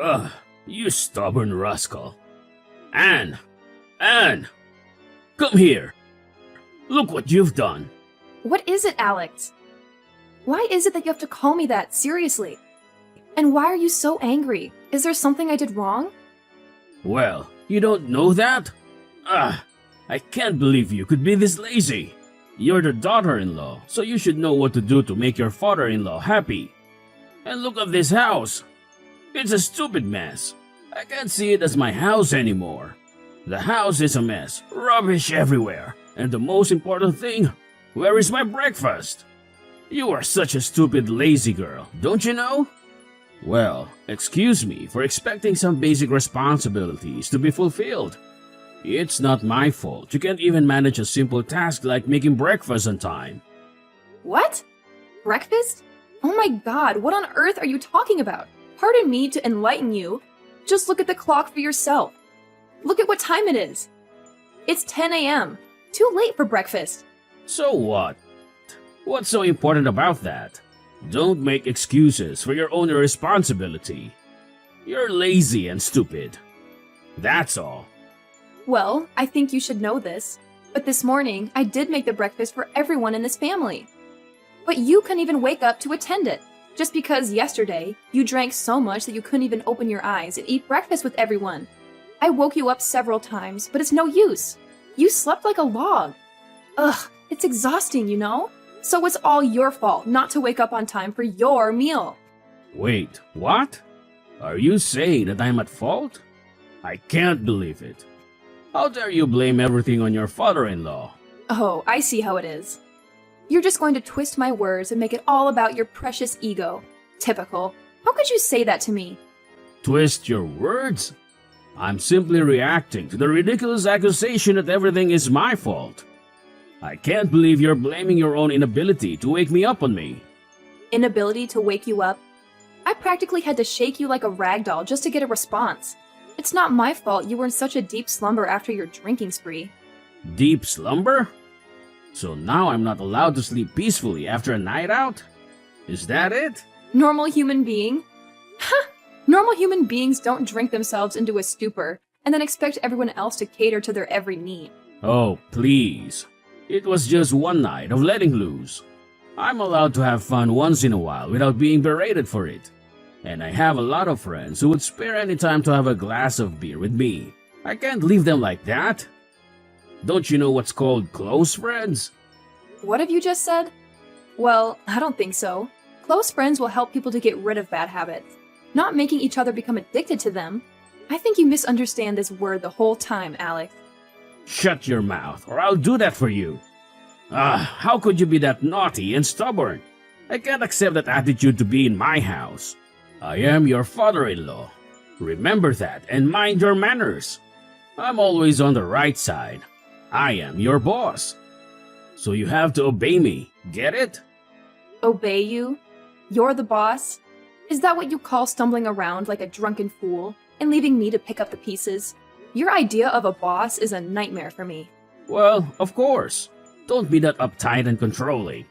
Ugh, you stubborn rascal. Anne! Anne! Come here! Look what you've done! What is it, Alex? Why is it that you have to call me that, seriously? And why are you so angry? Is there something I did wrong? Well, you don't know that? I can't believe you could be this lazy. You're the daughter-in-law, so you should know what to do to make your father-in-law happy. And look at this house. It's a stupid mess. I can't see it as my house anymore. The house is a mess, rubbish everywhere. And the most important thing, where is my breakfast? You are such a stupid, lazy girl, don't you know? Well, excuse me for expecting some basic responsibilities to be fulfilled. It's not my fault you can't even manage a simple task like making breakfast on time. What? Breakfast? Oh my god, what on earth are you talking about? Pardon me to enlighten you. Just look at the clock for yourself. Look at what time it is. It's 10 a.m. Too late for breakfast. So what? What's so important about that? Don't make excuses for your own irresponsibility. You're lazy and stupid. That's all. Well, I think you should know this, but this morning I did make the breakfast for everyone in this family. But you couldn't even wake up to attend it, just because yesterday you drank so much that you couldn't even open your eyes and eat breakfast with everyone. I woke you up several times, but it's no use. You slept like a log. Ugh, it's exhausting, you know? So it's all your fault not to wake up on time for your meal. Wait, what? Are you saying that I'm at fault? I can't believe it. How dare you blame everything on your father-in-law? Oh, I see how it is. You're just going to twist my words and make it all about your precious ego. Typical. How could you say that to me? Twist your words? I'm simply reacting to the ridiculous accusation that everything is my fault. I can't believe you're blaming your own inability to wake me up on me. Inability to wake you up? I practically had to shake you like a rag doll just to get a response. It's not my fault you were in such a deep slumber after your drinking spree. Deep slumber? So now I'm not allowed to sleep peacefully after a night out? Is that it? Normal human being? Ha! Normal human beings don't drink themselves into a stupor and then expect everyone else to cater to their every need. Oh, please. It was just one night of letting loose. I'm allowed to have fun once in a while without being berated for it. And I have a lot of friends who would spare any time to have a glass of beer with me. I can't leave them like that. Don't you know what's called close friends? What have you just said? Well, I don't think so. Close friends will help people to get rid of bad habits, not making each other become addicted to them. I think you misunderstand this word the whole time, Alex. Shut your mouth, or I'll do that for you. How could you be that naughty and stubborn? I can't accept that attitude to be in my house. I am your father-in-law. Remember that and mind your manners. I'm always on the right side. I am your boss. So you have to obey me, get it? Obey you? You're the boss? Is that what you call stumbling around like a drunken fool and leaving me to pick up the pieces? Your idea of a boss is a nightmare for me. Well, of course. Don't be that uptight and controlling.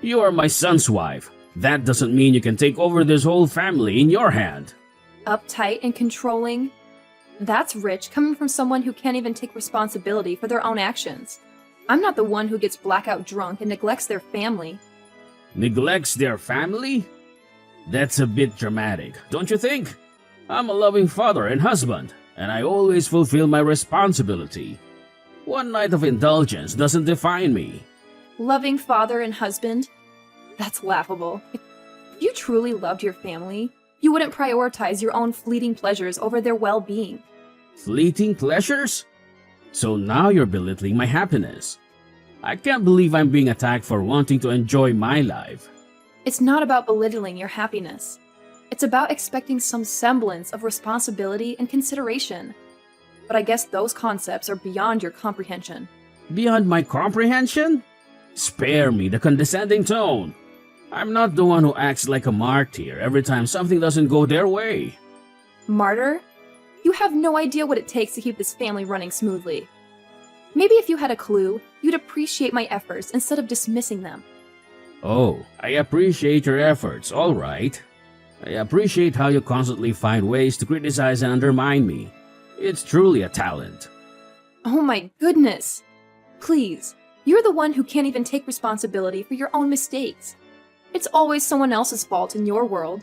You are my son's wife. That doesn't mean you can take over this whole family in your hand. Uptight and controlling? That's rich coming from someone who can't even take responsibility for their own actions. I'm not the one who gets blackout drunk and neglects their family. Neglects their family? That's a bit dramatic, don't you think? I'm a loving father and husband, and I always fulfill my responsibility. One night of indulgence doesn't define me. Loving father and husband? That's laughable. If you truly loved your family, you wouldn't prioritize your own fleeting pleasures over their well-being. Fleeting pleasures? So now you're belittling my happiness. I can't believe I'm being attacked for wanting to enjoy my life. It's not about belittling your happiness. It's about expecting some semblance of responsibility and consideration. But I guess those concepts are beyond your comprehension. Beyond my comprehension? Spare me the condescending tone. I'm not the one who acts like a martyr every time something doesn't go their way. Martyr? You have no idea what it takes to keep this family running smoothly. Maybe if you had a clue, you'd appreciate my efforts instead of dismissing them. Oh, I appreciate your efforts, all right. I appreciate how you constantly find ways to criticize and undermine me. It's truly a talent. Oh my goodness! Please, you're the one who can't even take responsibility for your own mistakes. It's always someone else's fault in your world.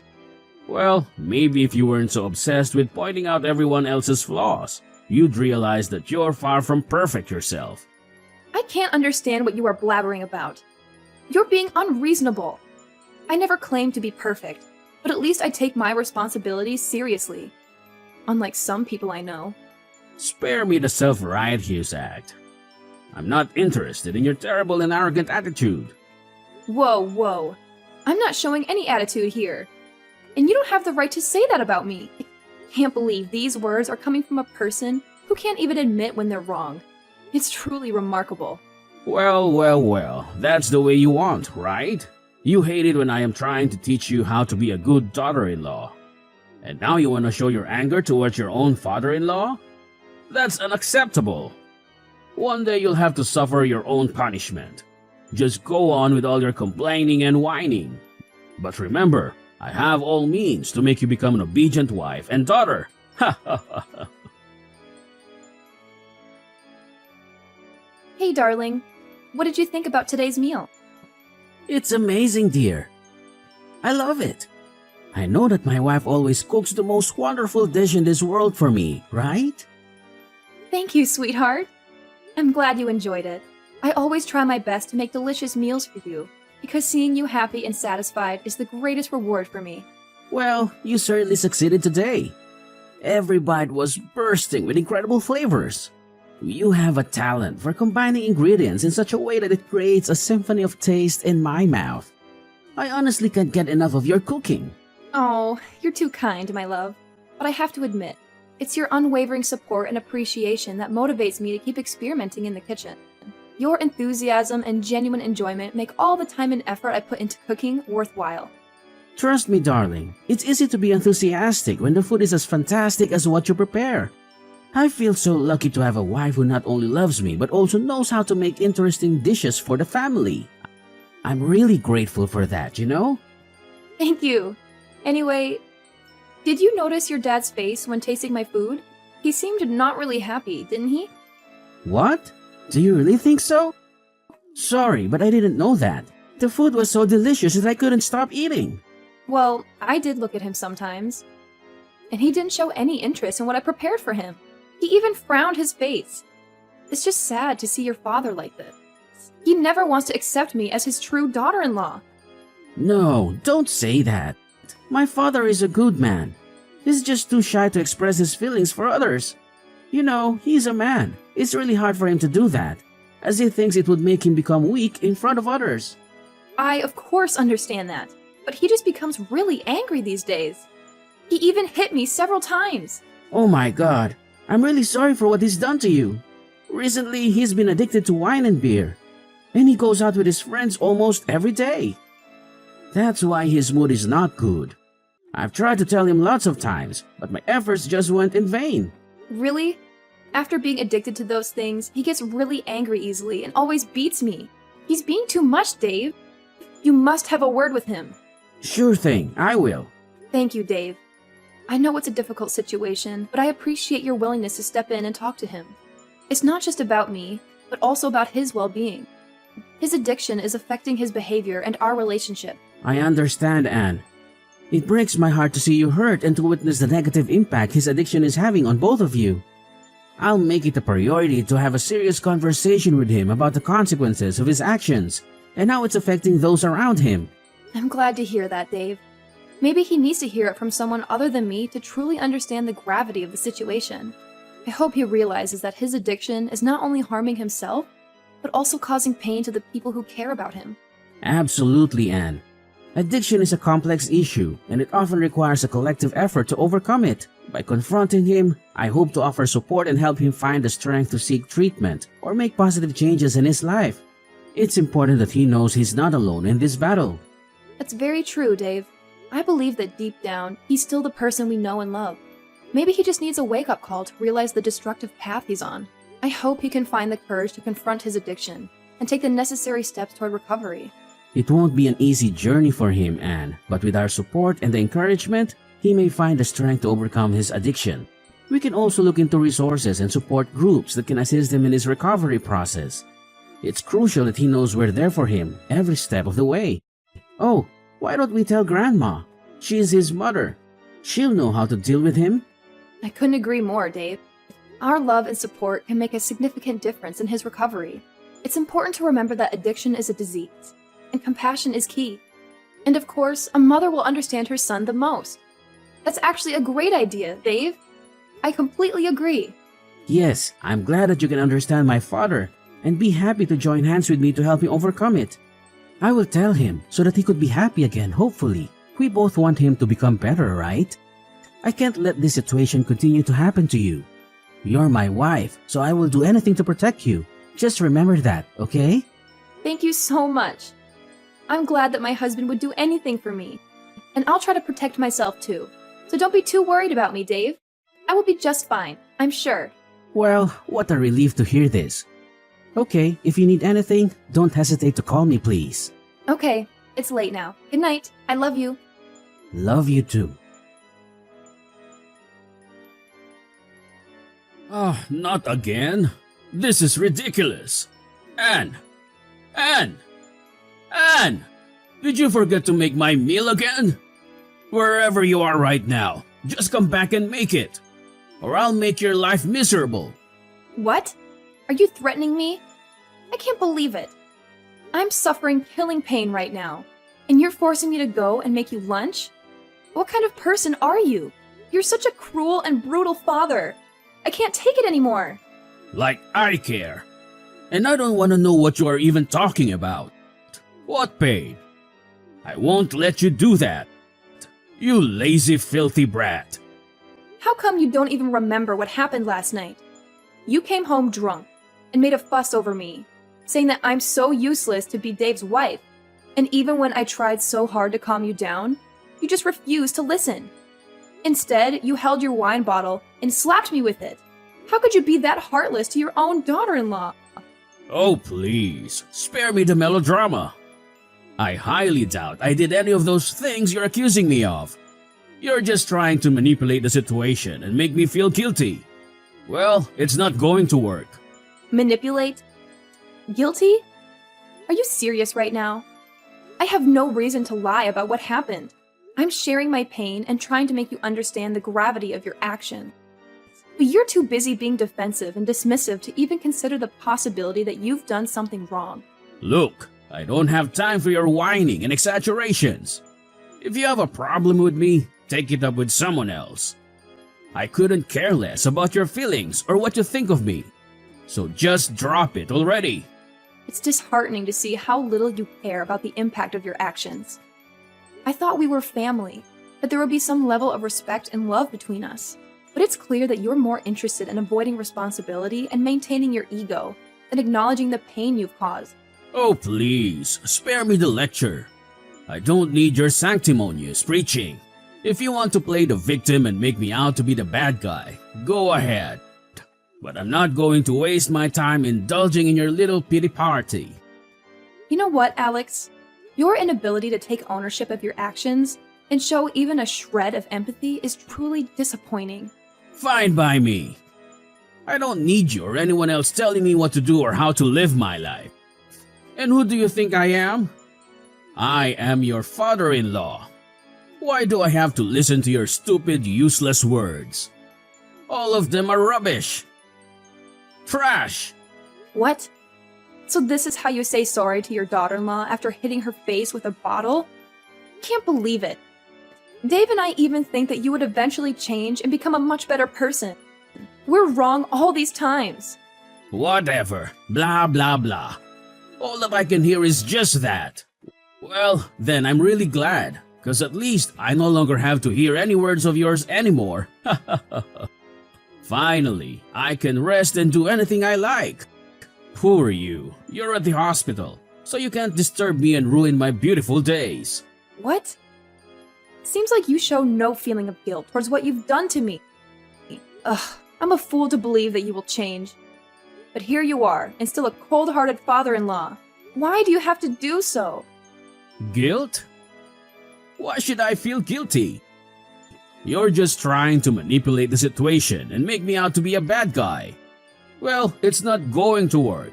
Well, maybe if you weren't so obsessed with pointing out everyone else's flaws, you'd realize that you're far from perfect yourself. I can't understand what you are blabbering about. You're being unreasonable. I never claimed to be perfect, but at least I take my responsibilities seriously. Unlike some people I know. Spare me the self-righteous act. I'm not interested in your terrible and arrogant attitude. Whoa. I'm not showing any attitude here. And you don't have the right to say that about me. I can't believe these words are coming from a person who can't even admit when they're wrong. It's truly remarkable. Well, that's the way you want, right? You hate it when I am trying to teach you how to be a good daughter-in-law. And now you want to show your anger towards your own father-in-law? That's unacceptable. One day you'll have to suffer your own punishment. Just go on with all your complaining and whining. But remember, I have all means to make you become an obedient wife and daughter. Ha ha ha. Hey darling, what did you think about today's meal? It's amazing, dear. I love it. I know that my wife always cooks the most wonderful dish in this world for me, right? Thank you, sweetheart. I'm glad you enjoyed it. I always try my best to make delicious meals for you, because seeing you happy and satisfied is the greatest reward for me. Well, you certainly succeeded today. Every bite was bursting with incredible flavors. You have a talent for combining ingredients in such a way that it creates a symphony of taste in my mouth. I honestly can't get enough of your cooking. Oh, you're too kind, my love. But I have to admit, it's your unwavering support and appreciation that motivates me to keep experimenting in the kitchen. Your enthusiasm and genuine enjoyment make all the time and effort I put into cooking worthwhile. Trust me, darling, it's easy to be enthusiastic when the food is as fantastic as what you prepare. I feel so lucky to have a wife who not only loves me but also knows how to make interesting dishes for the family. I'm really grateful for that, you know? Thank you. Anyway, did you notice your dad's face when tasting my food? He seemed not really happy, didn't he? What? Do you really think so? Sorry, but I didn't know that. The food was so delicious that I couldn't stop eating. Well, I did look at him sometimes. And he didn't show any interest in what I prepared for him. He even frowned his face. It's just sad to see your father like this. He never wants to accept me as his true daughter-in-law. No, don't say that. My father is a good man. He's just too shy to express his feelings for others. You know, he's a man. It's really hard for him to do that, as he thinks it would make him become weak in front of others. I, of course, understand that, but he just becomes really angry these days. He even hit me several times. Oh my God, I'm really sorry for what he's done to you. Recently, he's been addicted to wine and beer, and he goes out with his friends almost every day. That's why his mood is not good. I've tried to tell him lots of times, but my efforts just went in vain. Really? After being addicted to those things, he gets really angry easily and always beats me. He's being too much, Dave. You must have a word with him. Sure thing, I will. Thank you, Dave. I know it's a difficult situation, but I appreciate your willingness to step in and talk to him. It's not just about me, but also about his well-being. His addiction is affecting his behavior and our relationship. I understand, Anne. It breaks my heart to see you hurt and to witness the negative impact his addiction is having on both of you. I'll make it a priority to have a serious conversation with him about the consequences of his actions and how it's affecting those around him. I'm glad to hear that, Dave. Maybe he needs to hear it from someone other than me to truly understand the gravity of the situation. I hope he realizes that his addiction is not only harming himself, but also causing pain to the people who care about him. Absolutely, Anne. Addiction is a complex issue, and it often requires a collective effort to overcome it. By confronting him, I hope to offer support and help him find the strength to seek treatment or make positive changes in his life. It's important that he knows he's not alone in this battle. That's very true, Dave. I believe that deep down, he's still the person we know and love. Maybe he just needs a wake-up call to realize the destructive path he's on. I hope he can find the courage to confront his addiction and take the necessary steps toward recovery. It won't be an easy journey for him, Anne, but with our support and the encouragement, he may find the strength to overcome his addiction. We can also look into resources and support groups that can assist him in his recovery process. It's crucial that he knows we're there for him every step of the way. Oh, why don't we tell Grandma? She is his mother. She'll know how to deal with him. I couldn't agree more, Dave. Our love and support can make a significant difference in his recovery. It's important to remember that addiction is a disease, and compassion is key. And of course, a mother will understand her son the most. That's actually a great idea, Dave. I completely agree. Yes, I'm glad that you can understand my father and be happy to join hands with me to help him overcome it. I will tell him so that he could be happy again, hopefully. We both want him to become better, right? I can't let this situation continue to happen to you. You're my wife, so I will do anything to protect you. Just remember that, okay? Thank you so much. I'm glad that my husband would do anything for me. And I'll try to protect myself too. So don't be too worried about me, Dave. I will be just fine, I'm sure. Well, what a relief to hear this. Okay, if you need anything, don't hesitate to call me, please. Okay, it's late now. Good night. I love you. Love you too. Not again. This is ridiculous. Anne! Anne! Anne! Did you forget to make my meal again? Wherever you are right now, just come back and make it. Or I'll make your life miserable. What? Are you threatening me? I can't believe it. I'm suffering killing pain right now, and you're forcing me to go and make you lunch? What kind of person are you? You're such a cruel and brutal father. I can't take it anymore. Like I care. And I don't want to know what you are even talking about. What pain? I won't let you do that. You lazy, filthy brat. How come you don't even remember what happened last night? You came home drunk and made a fuss over me, saying that I'm so useless to be Dave's wife. And even when I tried so hard to calm you down, you just refused to listen. Instead, you held your wine bottle and slapped me with it. How could you be that heartless to your own daughter-in-law? Oh, please, spare me the melodrama. I highly doubt I did any of those things you're accusing me of. You're just trying to manipulate the situation and make me feel guilty. Well, it's not going to work. Manipulate? Guilty? Are you serious right now? I have no reason to lie about what happened. I'm sharing my pain and trying to make you understand the gravity of your action. But you're too busy being defensive and dismissive to even consider the possibility that you've done something wrong. Look, I don't have time for your whining and exaggerations. If you have a problem with me, take it up with someone else. I couldn't care less about your feelings or what you think of me. So just drop it already. It's disheartening to see how little you care about the impact of your actions. I thought we were family, that there would be some level of respect and love between us. But it's clear that you're more interested in avoiding responsibility and maintaining your ego than acknowledging the pain you've caused. Oh, please, spare me the lecture. I don't need your sanctimonious preaching. If you want to play the victim and make me out to be the bad guy, go ahead. But I'm not going to waste my time indulging in your little pity party. You know what, Alex? Your inability to take ownership of your actions and show even a shred of empathy is truly disappointing. Fine by me. I don't need you or anyone else telling me what to do or how to live my life. And who do you think I am? I am your father-in-law. Why do I have to listen to your stupid, useless words? All of them are rubbish. Trash. What? So this is how you say sorry to your daughter-in-law after hitting her face with a bottle? Can't believe it. Dave and I even think that you would eventually change and become a much better person. We're wrong all these times. Whatever. Blah, blah, blah. All that I can hear is just that. Well, then I'm really glad, because at least I no longer have to hear any words of yours anymore. Finally, I can rest and do anything I like. Poor you. You're at the hospital, so you can't disturb me and ruin my beautiful days. What? Seems like you show no feeling of guilt towards what you've done to me. Ugh, I'm a fool to believe that you will change. But here you are, and still a cold-hearted father-in-law. Why do you have to do so? Guilt? Why should I feel guilty? You're just trying to manipulate the situation and make me out to be a bad guy. Well, it's not going to work.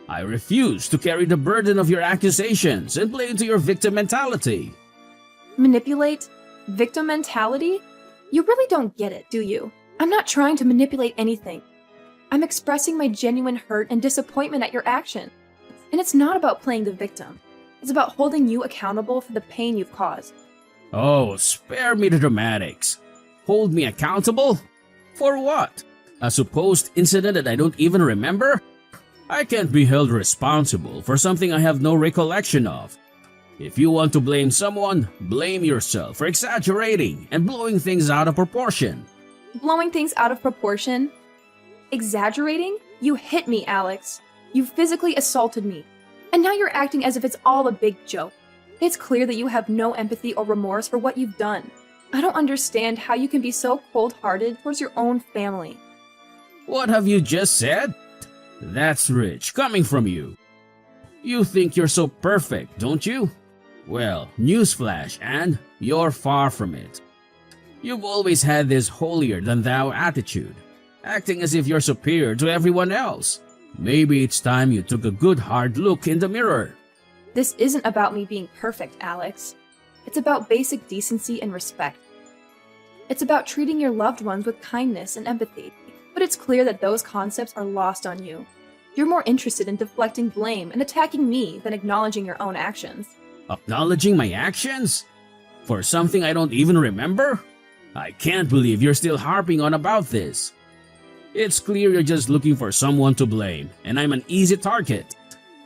I refuse to carry the burden of your accusations and play into your victim mentality. Manipulate? Victim mentality? You really don't get it, do you? I'm not trying to manipulate anything. I'm expressing my genuine hurt and disappointment at your action. And it's not about playing the victim. It's about holding you accountable for the pain you've caused. Oh, spare me the dramatics. Hold me accountable? For what? A supposed incident that I don't even remember? I can't be held responsible for something I have no recollection of. If you want to blame someone, blame yourself for exaggerating and blowing things out of proportion. Blowing things out of proportion? Exaggerating? You hit me, Alex. You physically assaulted me. And now you're acting as if it's all a big joke. It's clear that you have no empathy or remorse for what you've done. I don't understand how you can be so cold-hearted towards your own family. What have you just said? That's rich coming from you. You think you're so perfect, don't you? Well, newsflash, and you're far from it. You've always had this holier-than-thou attitude, acting as if you're superior to everyone else. Maybe it's time you took a good hard look in the mirror. This isn't about me being perfect, Alex. It's about basic decency and respect. It's about treating your loved ones with kindness and empathy. But it's clear that those concepts are lost on you. You're more interested in deflecting blame and attacking me than acknowledging your own actions. Acknowledging my actions? For something I don't even remember? I can't believe you're still harping on about this. It's clear you're just looking for someone to blame, and I'm an easy target.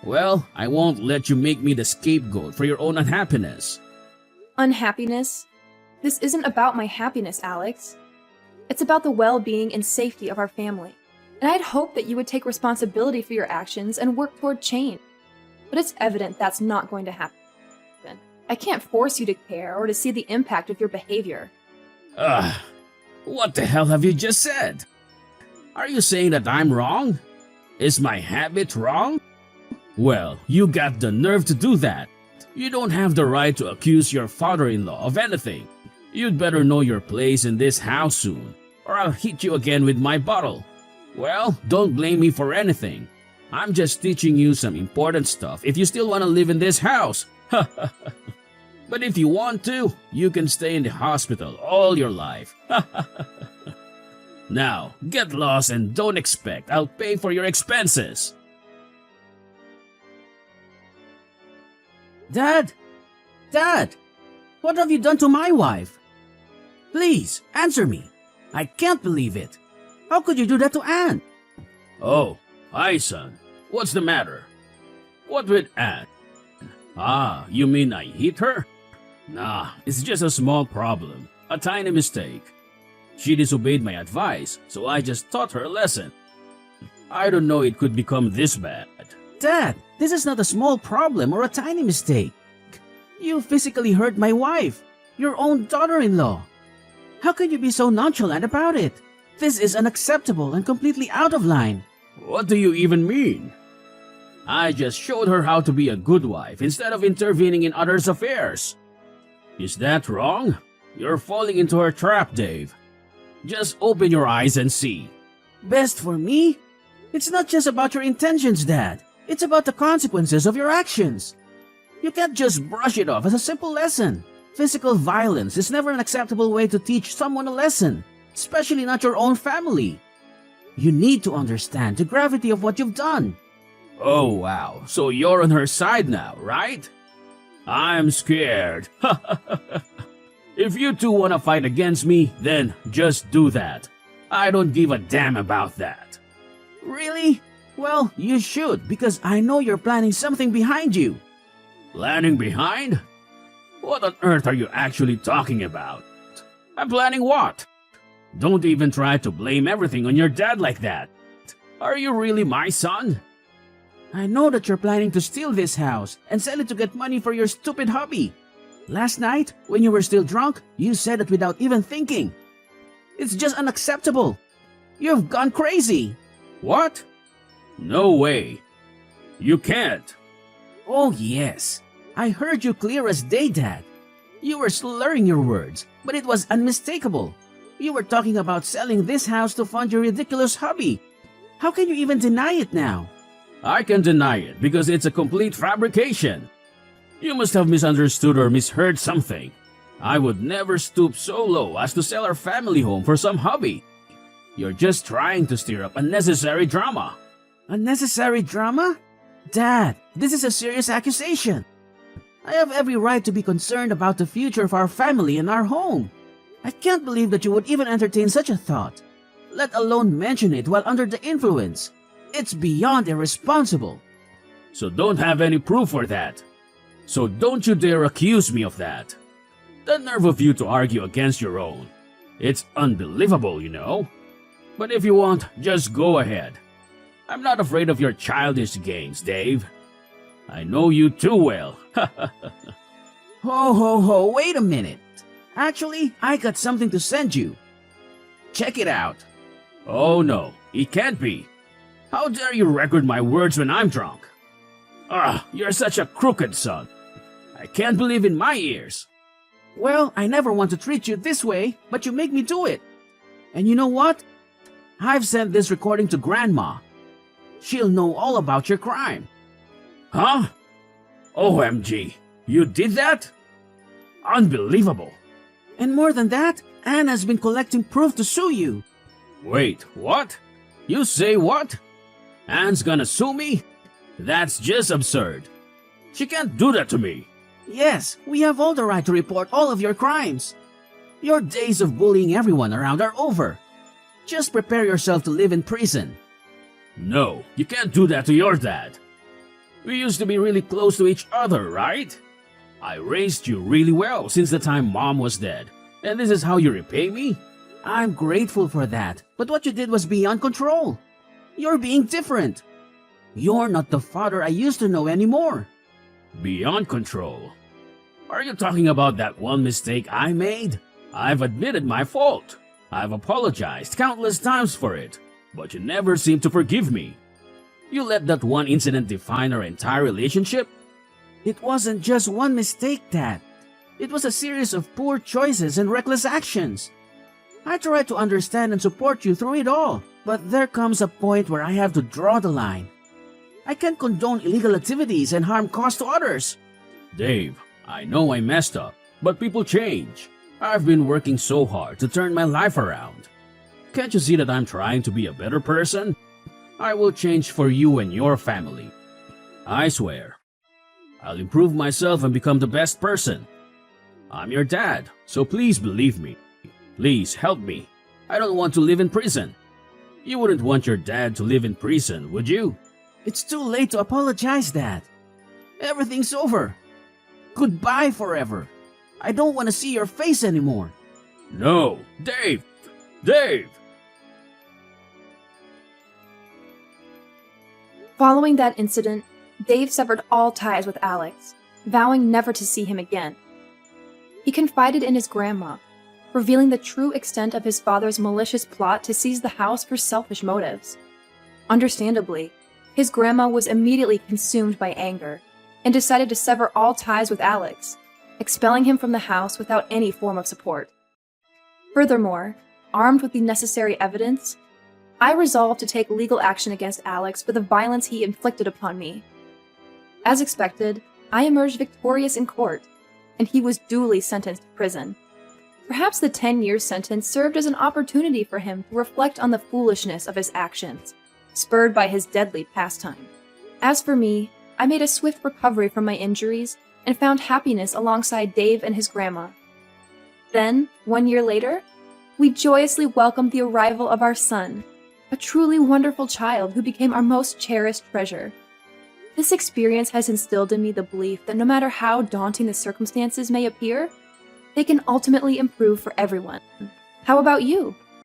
Well, I won't let you make me the scapegoat for your own unhappiness. Unhappiness? This isn't about my happiness, Alex. It's about the well-being and safety of our family. And I'd hoped that you would take responsibility for your actions and work toward change. But it's evident that's not going to happen. I can't force you to care or to see the impact of your behavior. What the hell have you just said? Are you saying that I'm wrong? Is my habit wrong? Well, you got the nerve to do that. You don't have the right to accuse your father-in-law of anything. You'd better know your place in this house soon, or I'll hit you again with my bottle. Well, don't blame me for anything. I'm just teaching you some important stuff if you still want to live in this house. But if you want to, you can stay in the hospital all your life. Now, get lost and don't expect I'll pay for your expenses. Dad! Dad! What have you done to my wife? Please, answer me. I can't believe it. How could you do that to Anne? Oh, hi son. What's the matter? What with Anne? Ah, you mean I hit her? Nah, it's just a small problem. A tiny mistake. She disobeyed my advice, so I just taught her a lesson. I don't know it could become this bad. Dad, this is not a small problem or a tiny mistake. You physically hurt my wife, your own daughter-in-law. How can you be so nonchalant about it? This is unacceptable and completely out of line. What do you even mean? I just showed her how to be a good wife instead of intervening in others' affairs. Is that wrong? You're falling into her trap, Dave. Just open your eyes and see. Best for me? It's not just about your intentions, Dad. It's about the consequences of your actions. You can't just brush it off as a simple lesson. Physical violence is never an acceptable way to teach someone a lesson, especially not your own family. You need to understand the gravity of what you've done. Oh wow, so you're on her side now, right? I'm scared. If you two want to fight against me, then just do that. I don't give a damn about that. Really? Well, you should, because I know you're planning something behind you. Planning behind? What on earth are you actually talking about? I'm planning what? Don't even try to blame everything on your dad like that. Are you really my son? I know that you're planning to steal this house and sell it to get money for your stupid hobby. Last night, when you were still drunk, you said it without even thinking. It's just unacceptable. You've gone crazy. What? No way. You can't. Oh yes. I heard you clear as day, Dad. You were slurring your words, but it was unmistakable. You were talking about selling this house to fund your ridiculous hobby. How can you even deny it now? I can deny it because it's a complete fabrication. You must have misunderstood or misheard something. I would never stoop so low as to sell our family home for some hobby. You're just trying to stir up unnecessary drama. Unnecessary drama? Dad, this is a serious accusation. I have every right to be concerned about the future of our family and our home. I can't believe that you would even entertain such a thought, let alone mention it while under the influence. It's beyond irresponsible. So don't have any proof for that. So don't you dare accuse me of that. The nerve of you to argue against your own. It's unbelievable, you know. But if you want, just go ahead. I'm not afraid of your childish games, Dave. I know you too well. Ho, wait a minute. Actually, I got something to send you. Check it out. Oh no, it can't be. How dare you record my words when I'm drunk? You're such a crooked son. I can't believe in my ears. Well, I never want to treat you this way, but you make me do it. And you know what? I've sent this recording to Grandma. She'll know all about your crime. Huh? OMG, you did that? Unbelievable. And more than that, Anne has been collecting proof to sue you. Wait, what? You say what? Anne's gonna sue me? That's just absurd. She can't do that to me. Yes, we have all the right to report all of your crimes. Your days of bullying everyone around are over. Just prepare yourself to live in prison. No, you can't do that to your dad. We used to be really close to each other, right? I raised you really well since the time Mom was dead. And this is how you repay me? I'm grateful for that, but what you did was beyond control. You're being different. You're not the father I used to know anymore. Beyond control? Are you talking about that one mistake I made? I've admitted my fault. I've apologized countless times for it, but you never seem to forgive me. You let that one incident define our entire relationship? It wasn't just one mistake, Dad. It was a series of poor choices and reckless actions. I tried to understand and support you through it all, but there comes a point where I have to draw the line. I can't condone illegal activities and harm caused to others. Dave, I know I messed up, but people change. I've been working so hard to turn my life around. Can't you see that I'm trying to be a better person? I will change for you and your family. I swear. I'll improve myself and become the best person. I'm your dad, so please believe me. Please help me. I don't want to live in prison. You wouldn't want your dad to live in prison, would you? It's too late to apologize, Dad. Everything's over. Goodbye forever. I don't want to see your face anymore. No, Dave! Dave! Following that incident, Dave severed all ties with Alex, vowing never to see him again. He confided in his grandma, revealing the true extent of his father's malicious plot to seize the house for selfish motives. Understandably, his grandma was immediately consumed by anger and decided to sever all ties with Alex, expelling him from the house without any form of support. Furthermore, armed with the necessary evidence, I resolved to take legal action against Alex for the violence he inflicted upon me. As expected, I emerged victorious in court, and he was duly sentenced to prison. Perhaps the 10-year sentence served as an opportunity for him to reflect on the foolishness of his actions, spurred by his deadly pastime. As for me, I made a swift recovery from my injuries and found happiness alongside Dave and his grandma. Then, 1 year later, we joyously welcomed the arrival of our son, a truly wonderful child who became our most cherished treasure. This experience has instilled in me the belief that no matter how daunting the circumstances may appear, they can ultimately improve for everyone. How about you?